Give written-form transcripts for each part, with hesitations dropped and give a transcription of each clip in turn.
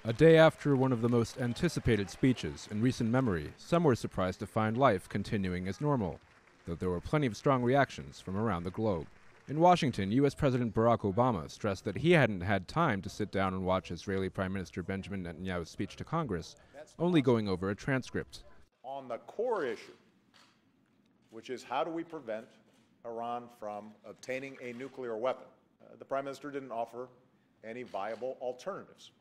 A day after one of the most anticipated speeches in recent memory, some were surprised to find life continuing as normal, though there were plenty of strong reactions from around the globe. In Washington, U.S. President Barack Obama stressed that he hadn't had time to sit down and watch Israeli Prime Minister Benjamin Netanyahu's speech to Congress, only going over a transcript. On the core issue, which is how do we prevent Iran from obtaining a nuclear weapon, the Prime Minister didn't offer any viable alternatives.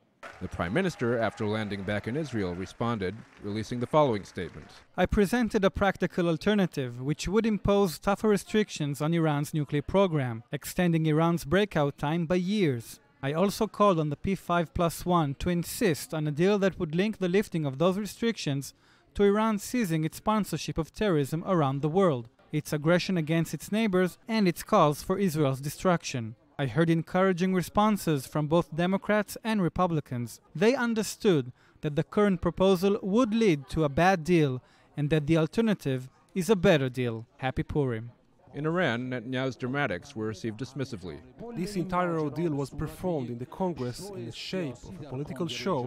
The Prime Minister, after landing back in Israel, responded, releasing the following statement. I presented a practical alternative which would impose tougher restrictions on Iran's nuclear program, extending Iran's breakout time by years. I also called on the P5+1 to insist on a deal that would link the lifting of those restrictions to Iran ceasing its sponsorship of terrorism around the world, its aggression against its neighbors, and its calls for Israel's destruction. I heard encouraging responses from both Democrats and Republicans. They understood that the current proposal would lead to a bad deal and that the alternative is a better deal. Happy Purim. In Iran, Netanyahu's dramatics were received dismissively. This entire ordeal was performed in the Congress in the shape of a political show,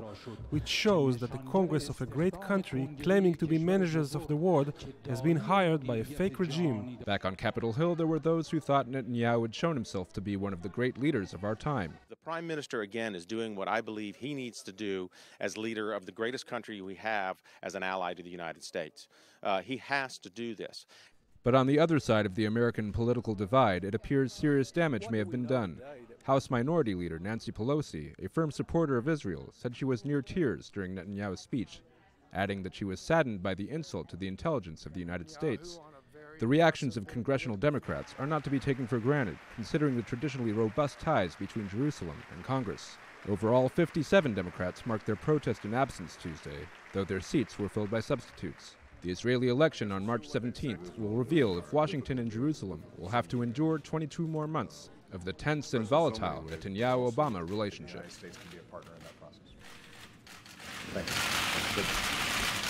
which shows that the Congress of a great country, claiming to be managers of the world, has been hired by a fake regime. Back on Capitol Hill, there were those who thought Netanyahu had shown himself to be one of the great leaders of our time. The Prime Minister, again, is doing what I believe he needs to do as leader of the greatest country we have as an ally to the United States. He has to do this. But on the other side of the American political divide, it appears serious damage may have been done. House Minority Leader Nancy Pelosi, a firm supporter of Israel, said she was near tears during Netanyahu's speech, adding that she was saddened by the insult to the intelligence of the United States. The reactions of congressional Democrats are not to be taken for granted, considering the traditionally robust ties between Jerusalem and Congress. Overall, 57 Democrats marked their protest in absence Tuesday, though their seats were filled by substitutes. The Israeli election on March 17th will reveal if Washington and Jerusalem will have to endure 22 more months of the tense and volatile Netanyahu-Obama relationship. The United States can be a partner in that process. Thank you.